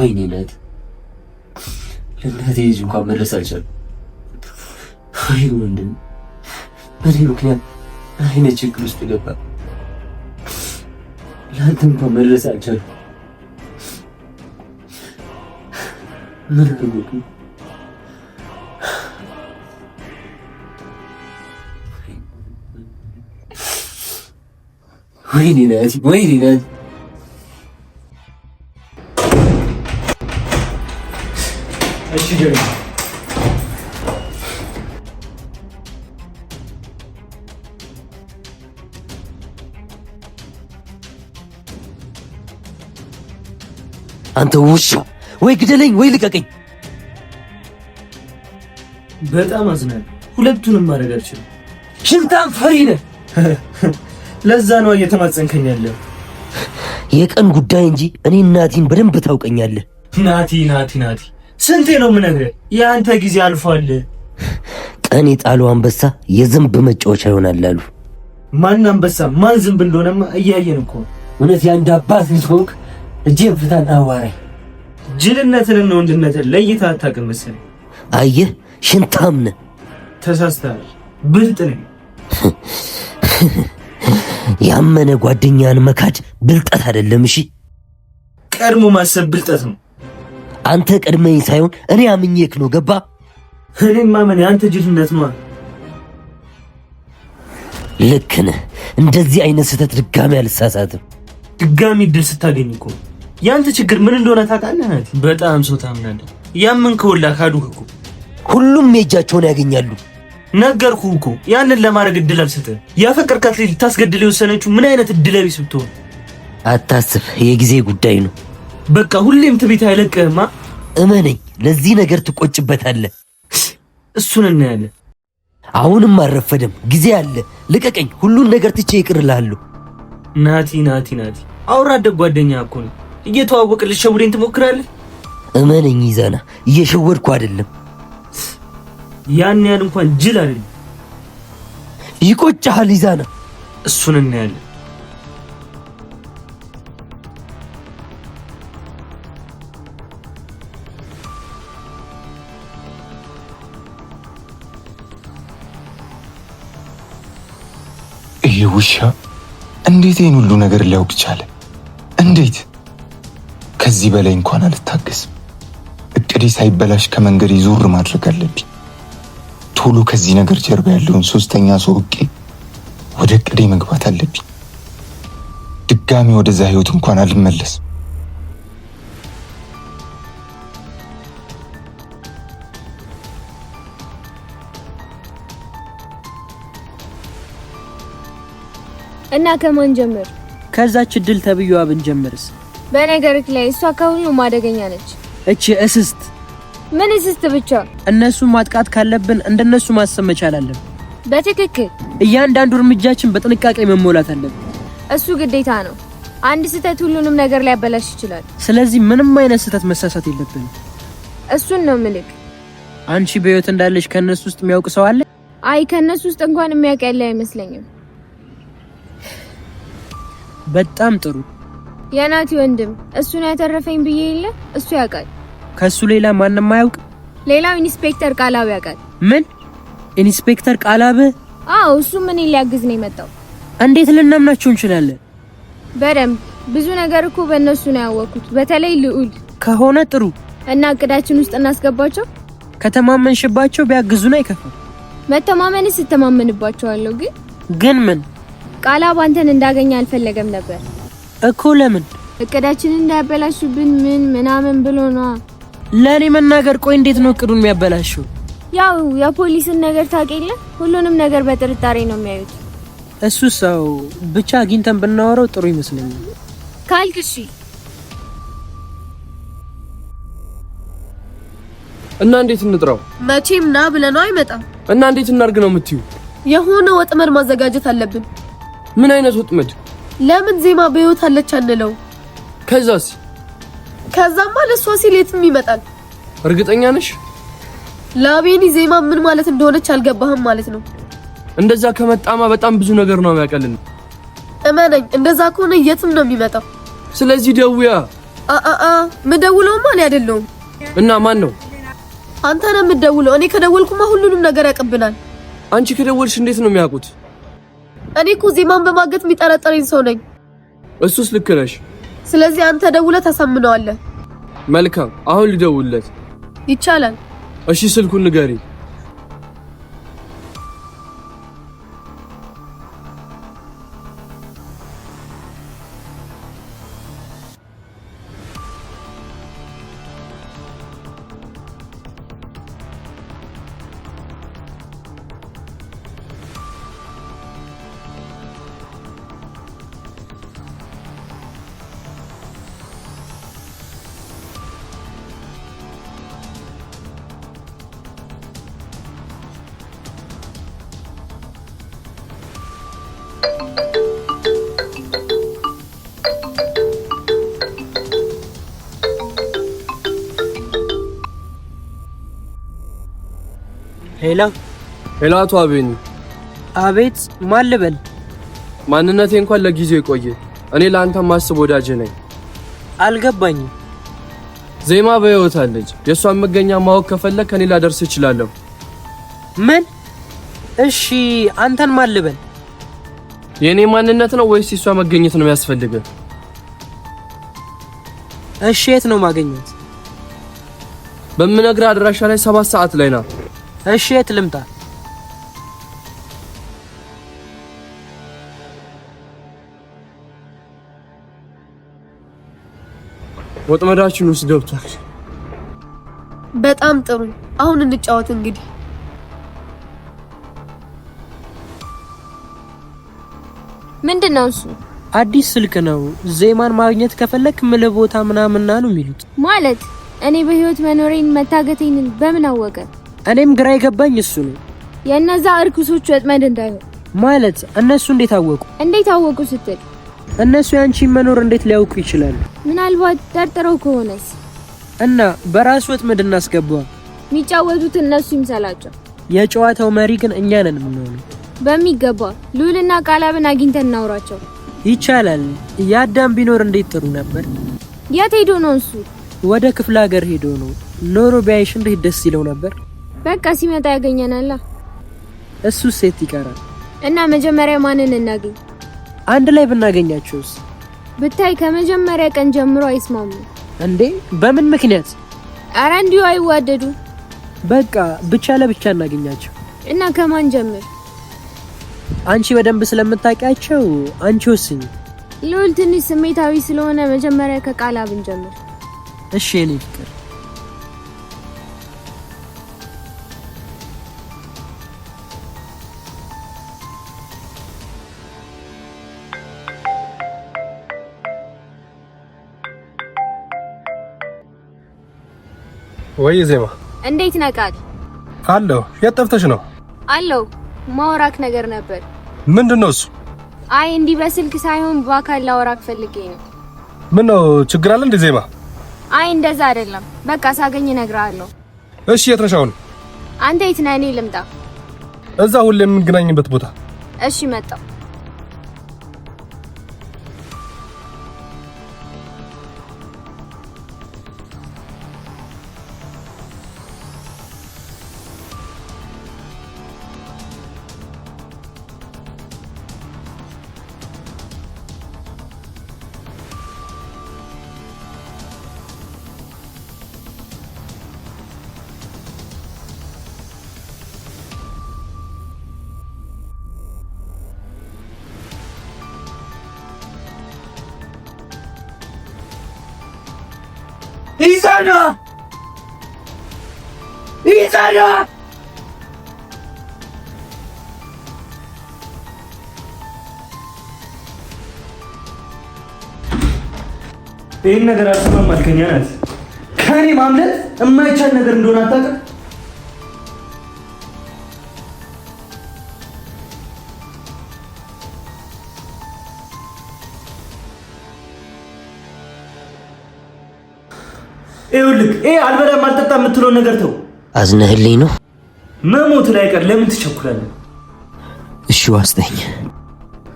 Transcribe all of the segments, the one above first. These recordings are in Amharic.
ወይኔ ናት ለእናቴ ልጅ እንኳን መድረስ አልቻልኩም። አይ ወንድም በእኔ ምክንያት አይነት ችግር ውስጥ ገባ። ለአንተ እንኳን መድረስ አልቻልኩም። ምን አድርጎት ነው? ወይኔ ናቲ ወይኔ ናቲ እሺ ጀሪ አንተ ውሻ ወይ ግደለኝ ወይ ልቀቀኝ። በጣም አዝናለሁ። ሁለቱንም ማድረግ አልችልም። ሽንታም ፈሪ ነህ። ለዛ ነው እየተማጸንከኝ ያለው። የቀን ጉዳይ እንጂ እኔ ናቲን በደንብ ታውቀኛለህ። ናቲ ስንቴ ነው የምነግርህ? የአንተ ጊዜ አልፏል። ቀን የጣለው አንበሳ የዝንብ መጫወቻ ይሆናል አሉ። ማን አንበሳ ማን ዝንብ እንደሆነማ እያየን እኮ። እውነት የአንድ አባት ልጅ ሆንክ እጄን ፍታና አዋራኝ። ጅልነትንና ወንድነትን ለይተህ አታውቅም መሰለኝ። አየህ ሽንታም ነህ። ተሳስተሃል። ብልጥ ነኝ። ያመነ ጓደኛን መካድ ብልጠት አይደለም። እሺ ቀድሞ ማሰብ ብልጠት ነው። አንተ ቀድመኝ ሳይሆን እኔ አምኜክ ነው። ገባ? እኔም ማመን የአንተ ጅልነት ነው። ልክ ነህ። እንደዚህ አይነት ስህተት ድጋሚ አልሳሳትም። ድጋሚ ድል ስታገኝ እኮ ያንተ ችግር ምን እንደሆነ ታውቃለህ። ናቲ በጣም ሰው ታምናለህ። ያመንከው ሁላ ካዱህ እኮ። ሁሉም የእጃቸውን ያገኛሉ። ነገርኩህ እኮ ያንን ለማድረግ እድል አልሰጠህም። ያፈቀርካት ልጅ ልታስገድል የወሰነችው ምን አይነት እድለ ቢስ ብትሆን። አታስብ፣ የጊዜ ጉዳይ ነው። በቃ ሁሌም ትቤት አይለቅህማ። እመነኝ፣ ለዚህ ነገር ትቆጭበታለህ። እሱን እናያለን። አሁንም አልረፈደም፣ ጊዜ አለ። ልቀቀኝ፣ ሁሉን ነገር ትቼ ይቅርልሃለሁ። ናቲ አውራ አደግ ጓደኛ እኮ ነው። እየተዋወቅን ልትሸውደኝ ትሞክራለህ? እመነኝ ይዛና፣ እየሸወድኩ አይደለም። ያን ያህል እንኳን ጅል አይደለም። ይቆጭሃል ይዛና። እሱን እናያለን። ይሄ ውሻ እንዴት ይሄን ሁሉ ነገር ሊያውቅ ቻለ? እንዴት? ከዚህ በላይ እንኳን አልታገስም። እቅዴ ሳይበላሽ ከመንገድ ዞር ማድረግ አለብኝ። ቶሎ ከዚህ ነገር ጀርባ ያለውን ሶስተኛ ሰው እቄ ወደ እቅዴ መግባት አለብኝ። ድጋሚ ወደዛ ህይወት እንኳን አልመለስም። እና ከማን ጀምር? ከዛች ድል ተብዩዋ ብንጀምርስ? በነገርክ ላይ እሷ ከሁሉም አደገኛ ነች። እቺ እስስት ምን እስስት ብቻ? እነሱ ማጥቃት ካለብን እንደነሱ ማሰብ መቻል አለብን። በትክክል እያንዳንዱ እርምጃችን በጥንቃቄ መሞላት አለበት። እሱ ግዴታ ነው። አንድ ስህተት ሁሉንም ነገር ሊያበላሽ ይችላል። ስለዚህ ምንም አይነት ስህተት መሳሳት የለብንም። እሱን ነው ምልክ። አንቺ በህይወት እንዳለሽ ከነሱ ውስጥ የሚያውቅ ሰው አለ? አይ ከነሱ ውስጥ እንኳን የሚያውቅ ያለ አይመስለኝም። በጣም ጥሩ። የናቲ ወንድም እሱን ያተረፈኝ ብዬ የለ እሱ ያውቃል። ከሱ ሌላ ማንንም አያውቅ? ሌላው ኢንስፔክተር ቃላብ ያውቃል። ምን? ኢንስፔክተር ቃላብ? አዎ እሱ ምን ሊያግዝ ነው የመጣው። እንዴት ልናምናቸው እንችላለን? በደንብ ብዙ ነገር እኮ በእነሱ ነው ያወቅኩት። በተለይ ልዑል ከሆነ ጥሩ። እና እቅዳችን ውስጥ እናስገባቸው። ከተማመንሽባቸው ቢያግዙን አይከፋም። መተማመንስ እተማመንባቸዋለሁ። ግን ምን? ቃላብ አንተን እንዳገኘ አልፈለገም ነበር እኮ። ለምን? እቅዳችንን እንዳያበላሹብን ምናምን ብሎ ነው። ለኔ መናገር። ቆይ እንዴት ነው እቅዱን የሚያበላሽው? ያው የፖሊስን ነገር ታውቂለ፣ ሁሉንም ነገር በጥርጣሬ ነው የሚያዩት። እሱ ሰው ብቻ አግኝተን ብናወራው ጥሩ ይመስለኛል። ካልክ እሺ። እና እንዴት እንጥራው? መቼም ና ብለነው አይመጣም። እና እንዴት እናርግ ነው የምትዩ? የሆነ ወጥመድ ማዘጋጀት አለብን። ምን አይነት ወጥመድ? ለምን ዜማ በህይወት አለች አንለው? ከዛስ? ከዛማ ለሷ ሲል የትም ይመጣል። እርግጠኛ ነሽ? ላቤኒ ዜማ ምን ማለት እንደሆነች አልገባህም ማለት ነው። እንደዛ ከመጣማ በጣም ብዙ ነገር ነው የሚያቀልን። እመነኝ፣ እንደዛ ከሆነ የትም ነው የሚመጣው። ስለዚህ ደውያ ምደውለው ማን አይደለም እና ማን ነው? አንተ ነህ የምትደውለው። እኔ ከደወልኩማ ሁሉንም ነገር ያቀብናል። አንቺ ከደወልሽ እንዴት ነው የሚያውቁት? እኔ እኮ ዜማን በማገት የሚጠረጠረኝ ሰው ነኝ። እሱስ ልክ ነሽ። ስለዚህ አንተ ደውለህ ታሳምነዋለህ። መልካም፣ አሁን ልደውልለት። ይቻላል። እሺ፣ ስልኩን ንገሪ። ሄሎ፣ አቶ አቤኒ። አቤት፣ ማን ልበል? ማንነቴ እንኳን ለጊዜው ይቆየ። እኔ ለአንተ ማስብ ወዳጅ ነኝ። አልገባኝም። ዜማ በሕይወት አለች። የእሷን መገኛ ማወቅ ከፈለክ ከኔ ላደርስ እችላለሁ። ምን? እሺ፣ አንተን ማን ልበል? የኔ ማንነት ነው ወይስ የሷ መገኘት ነው የሚያስፈልገው? እሺ፣ የት ነው ማገኘት? በምነግርህ አድራሻ ላይ 7 ሰዓት ላይ ና። እሺ፣ የት ልምጣ? ወጥመዳችን ውስጥ ገብቷል። በጣም ጥሩ። አሁን እንጫወት እንግዲህ። ምንድነው እሱ? አዲስ ስልክ ነው። ዜማን ማግኘት ከፈለክ ምልህ ቦታ ምናምንና ነው የሚሉት። ማለት እኔ በህይወት መኖሬን መታገቴን በምን አወቀ? እኔም ግራ የገባኝ እሱ ነው። የነዛ እርኩሶች ወጥመድ እንዳይሆን። ማለት እነሱ እንዴት አወቁ? እንዴት አወቁ ስትል እነሱ ያንቺን መኖር እንዴት ሊያውቁ ይችላሉ? ምናልባት ጠርጥረው ከሆነስ? እና በራሱ ወጥመድ እናስገባዋ። የሚጫወቱት እነሱ ይምሰላቸው። የጨዋታው መሪ ግን እኛ ነን የምንሆነው። በሚገባ ሉልና ቃላብን አግኝተን እናውራቸው። ይቻላል። ያዳም ቢኖር እንዴት ጥሩ ነበር። የት ሄዶ ነው እሱ? ወደ ክፍለ ሀገር ሄዶ ነው። ኖሮ ቢያይሽ እንዴት ደስ ይለው ነበር። በቃ ሲመጣ ያገኘናላ። እሱ ሴት ይቀራል። እና መጀመሪያ ማንን እናገኝ? አንድ ላይ ብናገኛቸውስ? ብታይ ከመጀመሪያ ቀን ጀምሮ አይስማሙ እንዴ? በምን ምክንያት? ኧረ እንዲሁ አይዋደዱ። በቃ ብቻ ለብቻ እናገኛቸው። እና ከማን ጀምር? አንቺ በደንብ ስለምታውቂያቸው አንቺ ወስኝ። ሉል ትንሽ ስሜታዊ ስለሆነ መጀመሪያ ከቃላብን ጀምር። እሺ የኔ ፍቅር። ወይ ዜማ፣ እንዴት ነቃል? አለው። የት ጠፍተሽ ነው? አለው። ማውራክ ነገር ነበር። ምንድነው እሱ? አይ እንዲህ በስልክ ሳይሆን በአካል ላወራክ ፈልጌ ነው። ምን ነው ችግር አለ እንዴ ዜማ? አይ እንደዛ አይደለም። በቃ ሳገኝ እነግርሃለሁ። እሺ የት ነሽ አሁን? አንተ የት ነህ? እኔ ልምጣ? እዛ ሁሌ የምንገናኝበት ቦታ። እሺ መጣሁ። ኢዛና ይህን ነገር አልሰማም አልከኝ። ናት ከኔ ማምለጥ የማይቻል ነገር እንደሆነ አታውቅም? ይኸውልህ አልበላም አልጠጣም የምትለው ነገር ተው። አዝነህልኝ ነው? መሞት ላይ ቀር ለምን ትቸኩላለህ? እሺ ዋስጠኝ።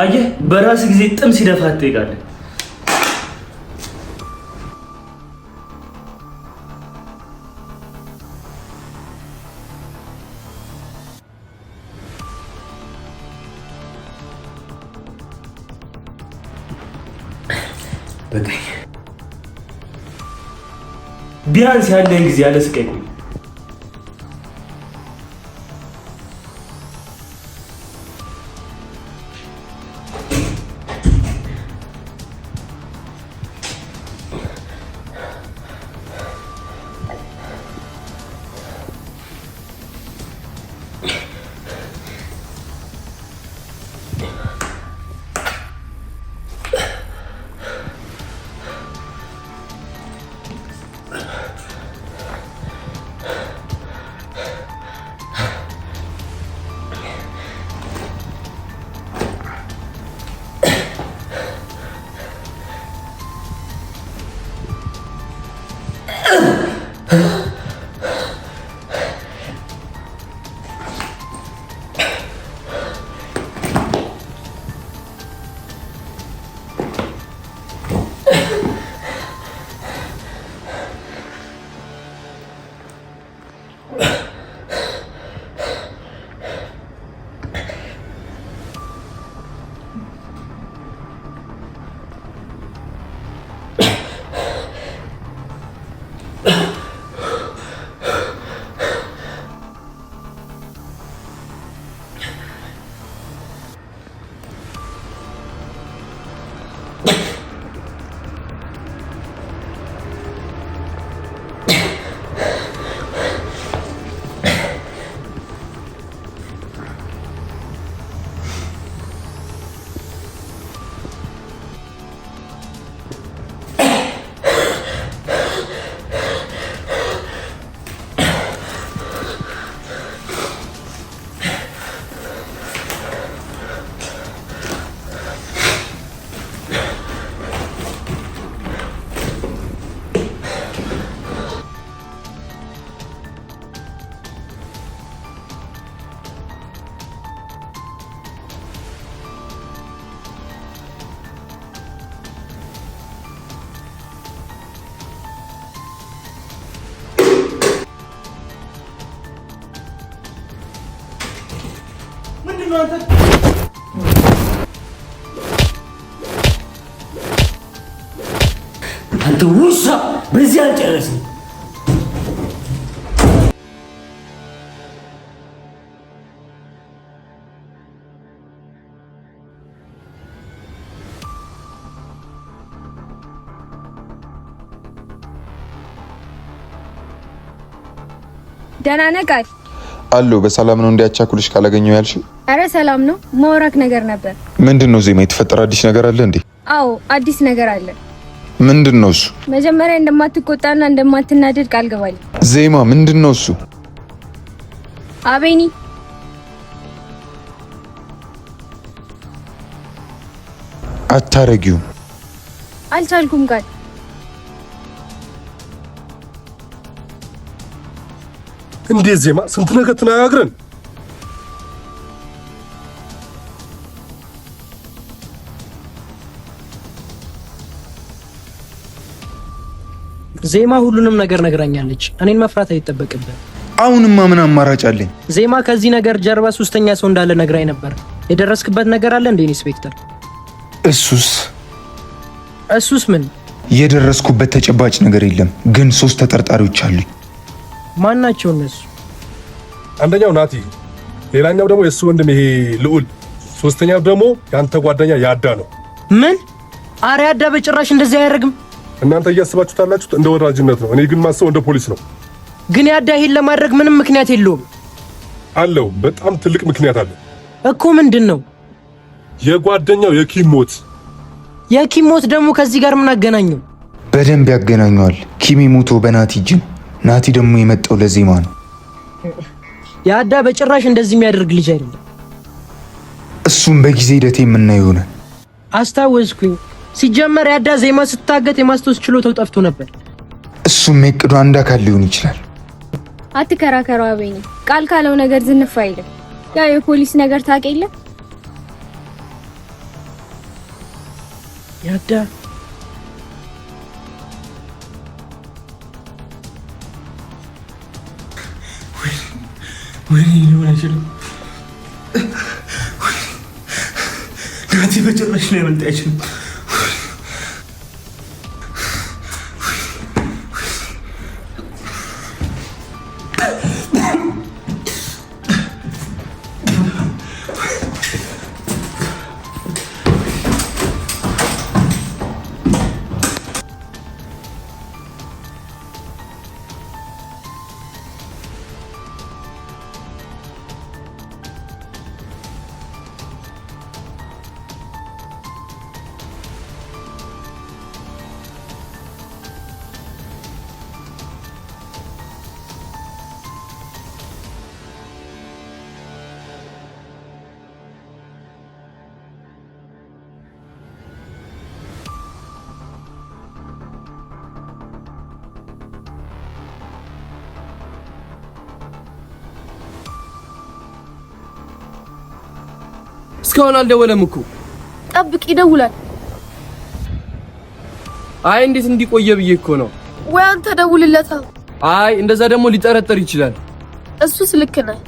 አየህ በራስ ጊዜ ጥም ሲደፋ ትጠይቃለህ። በቃኝ። ቢያንስ ያለን ጊዜ ያለ ስቃይ ቆይ። አንተ ውሻ በዚህ አልጨረስም። ደህና ነህ ቃል? አሎ በሰላም ነው እንዲያቻኩልሽ ካላገኘው ያልሽ? አረ ሰላም ነው። ማውራክ ነገር ነበር። ምንድነው ዜማ? የተፈጠረ አዲስ ነገር አለ እንዴ? አዎ አዲስ ነገር አለ። ምንድነው እሱ? መጀመሪያ እንደማትቆጣና እንደማትናደድ ቃል ገባልኝ። ዜማ ምንድነው እሱ? አቤኒ አታረጊውም። አልቻልኩም ቃል። እንዴት ዜማ? ስንት ነገር ተነጋግረን ዜማ ሁሉንም ነገር ነግራኛለች። እኔን መፍራት አይጠበቅብን። አሁንማ ምን አማራጭ አለኝ? ዜማ ከዚህ ነገር ጀርባ ሶስተኛ ሰው እንዳለ ነግራኝ ነበር። የደረስክበት ነገር አለ እንዴ ኢንስፔክተር? እሱስ ምን? የደረስኩበት ተጨባጭ ነገር የለም፣ ግን 3 ተጠርጣሪዎች አሉኝ። ማን ናቸው እነሱ? አንደኛው ናቲ፣ ሌላኛው ደግሞ የእሱ ወንድም ይሄ ልዑል፣ ሶስተኛው ደግሞ ያንተ ጓደኛ ያዳ ነው። ምን? አረ ያዳ በጭራሽ እንደዚህ አያደርግም። እናንተ እያስባችሁት ያላችሁት እንደ ወዳጅነት ነው። እኔ ግን ማስበው እንደ ፖሊስ ነው። ግን ያዳ ይሄን ለማድረግ ምንም ምክንያት የለውም። አለው፣ በጣም ትልቅ ምክንያት አለው እኮ። ምንድን ነው? የጓደኛው የኪም ሞት። የኪም ሞት ደግሞ ከዚህ ጋር ምን አገናኘው? በደንብ ያገናኘዋል። ኪም ሞቶ በናቲ እጅ ነው። ናቲ ደግሞ የመጣው ለዜማ ነው። ያዳ በጭራሽ እንደዚህ የሚያደርግ ልጅ አይደለም። እሱም በጊዜ ሂደት የምናየው ይሆናል። አስታወስኩኝ። ሲጀመር ያዳ ዜማ ስታገት የማስታወስ ችሎታው ጠፍቶ ነበር። እሱም የቅዱ አንድ አካል ሊሆን ይችላል። አትከራከረው አቤኒ። ቃል ካለው ነገር ዝንፍ አይልም። ያው የፖሊስ ነገር ታውቅ የለ። ያዳ ወይ ሊሆን አይችልም። ናቲ በጭራሽ ላይ መልጥ አይችልም። እስካሁን አልደወለም እኮ። ጠብቅ፣ ይደውላል። አይ እንዴት እንዲቆየ ብዬ እኮ ነው። ወይ አንተ ደውልለታ። አይ እንደዛ ደግሞ ሊጠረጠር ይችላል። እሱስ ልክ ነህ።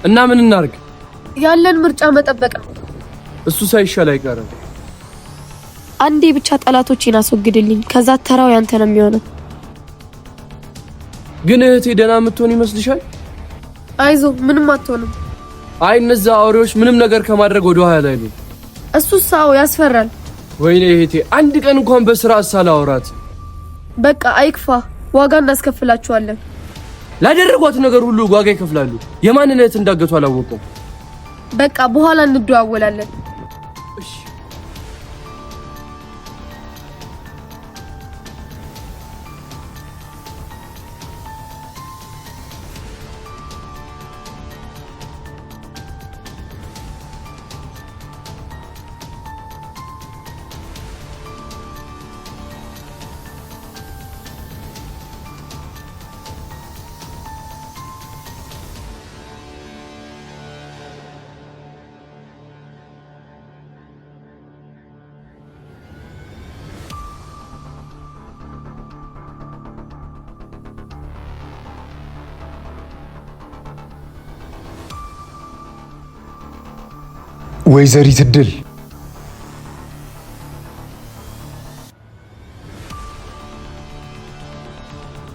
እና ምን እናርግ? ያለን ምርጫ መጠበቅ ነው። እሱ ሳይሻል አይቀርም። አንዴ ብቻ ጠላቶችን አስወግድልኝ፣ ከዛ ተራው ያንተ ነው የሚሆነው። ግን እህቴ ደህና የምትሆን ይመስልሻል? አይዞ ምንም አትሆንም። አይ እነዛ አውሬዎች ምንም ነገር ከማድረግ ወደ ኋላ አይሉ። እሱስ አዎ ያስፈራል። ወይኔ እህቴ አንድ ቀን እንኳን በስርዓት ሳላወራት። በቃ አይክፋ፣ ዋጋ እናስከፍላችኋለን። ላደረጓት ነገር ሁሉ ዋጋ ይከፍላሉ። የማንን እህት እንዳገቱ አላወቁም። በቃ በኋላ እንደዋወላለን። እሺ ወይዘሪት እድል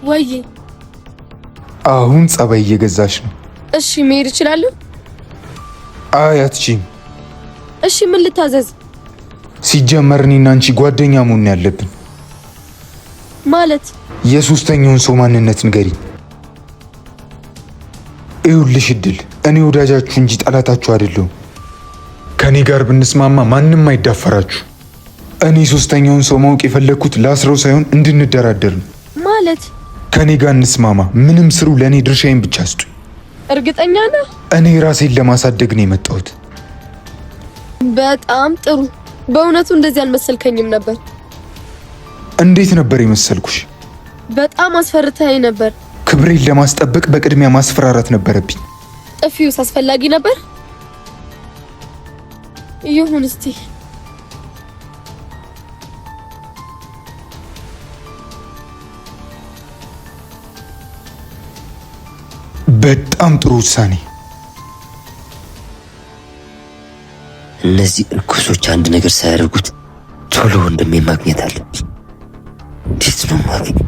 ወይ አሁን ጸባይ እየገዛሽ ነው። እሺ መሄድ እችላለሁ? አይ አትችይም። እሺ ምን ልታዘዝ? ሲጀመር እኔና አንቺ ጓደኛ መሆን ያለብን። ማለት የሶስተኛውን ሰው ማንነት ንገሪኝ። ይኸውልሽ እድል፣ እኔ ወዳጃችሁ እንጂ ጠላታችሁ አይደለሁም። ከኔ ጋር ብንስማማ ማንም አይዳፈራችሁ። እኔ ሶስተኛውን ሰው ማወቅ የፈለኩት ላስረው ሳይሆን እንድንደራደር ነው። ማለት ከኔ ጋር እንስማማ። ምንም ስሩ፣ ለኔ ድርሻዬን ብቻ ስጡኝ። እርግጠኛ ነህ? እኔ ራሴን ለማሳደግ ነው የመጣሁት። በጣም ጥሩ። በእውነቱ እንደዚህ አልመሰልከኝም ነበር። እንዴት ነበር የመሰልኩሽ? በጣም አስፈርተኸኝ ነበር። ክብሬን ለማስጠበቅ በቅድሚያ ማስፈራራት ነበረብኝ። ጥፊውስ አስፈላጊ ነበር? ይሁን እስቲ። በጣም ጥሩ ውሳኔ። እነዚህ እርኩሶች አንድ ነገር ሳያደርጉት ቶሎ ወንድሜ ማግኘት አለብኝ። እንዴት ነው ማግኘት?